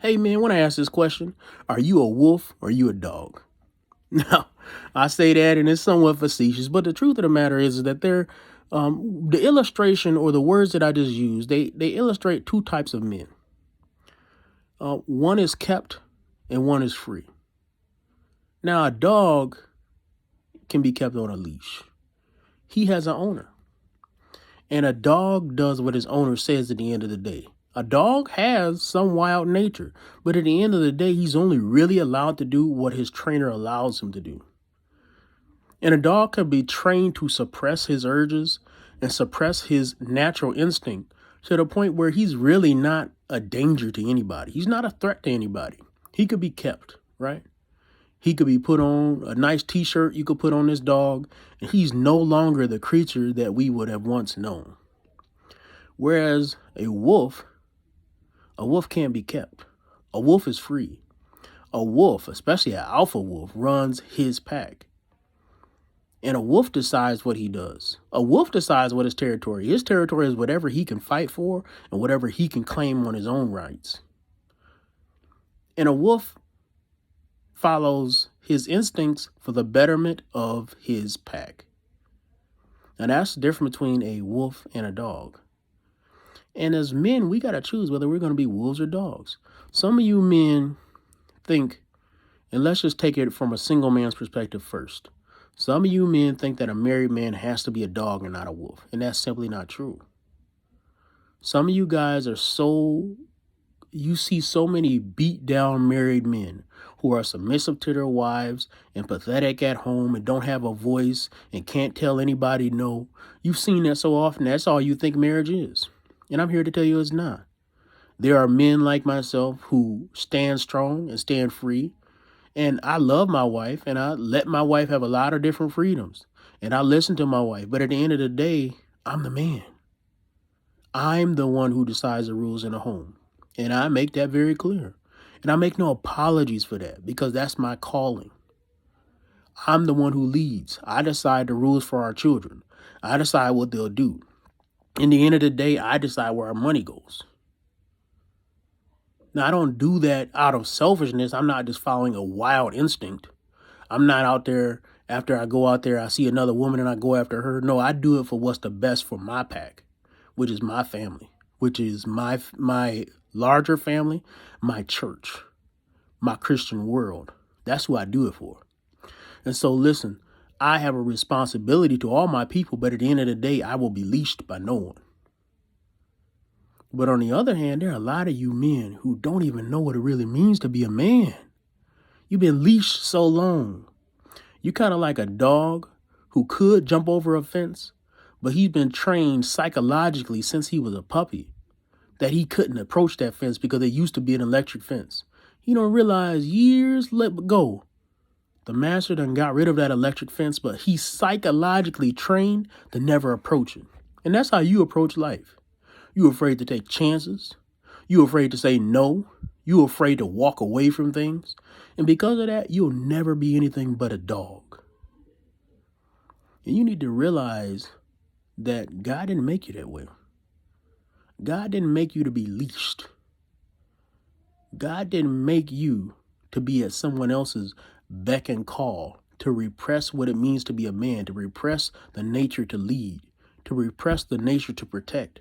Hey man, when I ask this question, are you a wolf or are you a dog? Now, I say that and it's somewhat facetious, but the truth of the matter is that the illustration or the words that I just used, they illustrate two types of men. One is kept and one is free. Now, a dog can be kept on a leash. He has an owner. And a dog does what his owner says at the end of the day. A dog has some wild nature, but at the end of the day, he's only really allowed to do what his trainer allows him to do. And a dog can be trained to suppress his urges and suppress his natural instinct to the point where he's really not a danger to anybody. He's not a threat to anybody. He could be kept, right? He could be put on a nice t-shirt you could put on this dog, and he's no longer the creature that we would have once known. Whereas a wolf can't be kept. A wolf is free. A wolf, especially an alpha wolf, runs his pack. And a wolf decides what he does. A wolf decides what his territory is. His territory is whatever he can fight for and whatever he can claim on his own rights. And a wolf follows his instincts for the betterment of his pack. And that's the difference between a wolf and a dog. And as men, we got to choose whether we're going to be wolves or dogs. Some of you men think, and let's just take it from a single man's perspective first. Some of you men think that a married man has to be a dog and not a wolf. And that's simply not true. Some of you guys you see so many beat down married men who are submissive to their wives and pathetic at home and don't have a voice and can't tell anybody no. You've seen that so often. That's all you think marriage is. And I'm here to tell you it's not. There are men like myself who stand strong and stand free. And I love my wife and I let my wife have a lot of different freedoms. And I listen to my wife. But at the end of the day, I'm the man. I'm the one who decides the rules in the home. And I make that very clear. And I make no apologies for that because that's my calling. I'm the one who leads. I decide the rules for our children. I decide what they'll do. In the end of the day, I decide where our money goes. Now, I don't do that out of selfishness. I'm not just following a wild instinct. I'm not out there, after I go out there, I see another woman and I go after her. No, I do it for what's the best for my pack, which is my family, which is my larger family, my church, my Christian world. That's who I do it for. And so, listen, I have a responsibility to all my people, but at the end of the day, I will be leashed by no one. But on the other hand, there are a lot of you men who don't even know what it really means to be a man. You've been leashed so long. You're kind of like a dog who could jump over a fence, but he's been trained psychologically since he was a puppy that he couldn't approach that fence because it used to be an electric fence. You don't realize years ago, the master done got rid of that electric fence, but he's psychologically trained to never approach it. And that's how you approach life. You're afraid to take chances. You're afraid to say no. You're afraid to walk away from things. And because of that, you'll never be anything but a dog. And you need to realize that God didn't make you that way. God didn't make you to be leashed. God didn't make you to be at someone else's beck and call, to repress what it means to be a man, to repress the nature to lead, to repress the nature to protect,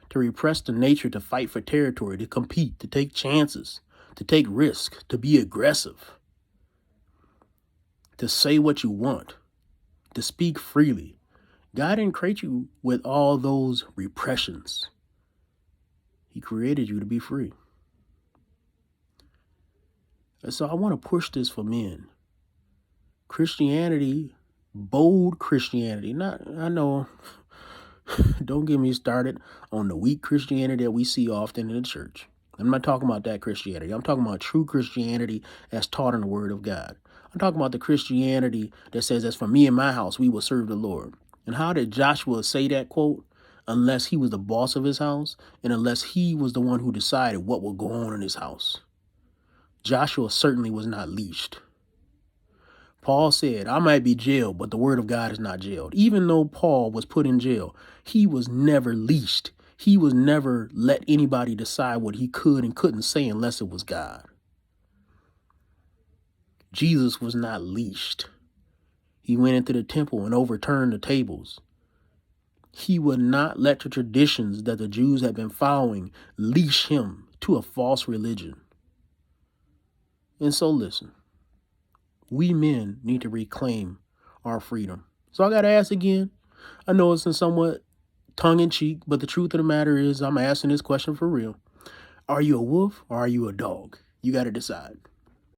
to repress the nature to fight for territory, to compete, to take chances, to take risks, to be aggressive, to say what you want, to speak freely. God didn't create you with all those repressions. He created you to be free. And so I want to push this for men. Christianity, bold Christianity. I know, don't get me started on the weak Christianity that we see often in the church. I'm not talking about that Christianity. I'm talking about true Christianity as taught in the Word of God. I'm talking about the Christianity that says, as for me and my house, we will serve the Lord. And how did Joshua say that quote? Unless he was the boss of his house and unless he was the one who decided what would go on in his house. Joshua certainly was not leashed. Paul said, I might be jailed, but the word of God is not jailed. Even though Paul was put in jail, he was never leashed. He was never let anybody decide what he could and couldn't say unless it was God. Jesus was not leashed. He went into the temple and overturned the tables. He would not let the traditions that the Jews had been following leash him to a false religion. And so listen, we men need to reclaim our freedom. So I got to ask again. I know it's in somewhat tongue-in-cheek, but the truth of the matter is I'm asking this question for real. Are you a wolf or are you a dog? You got to decide.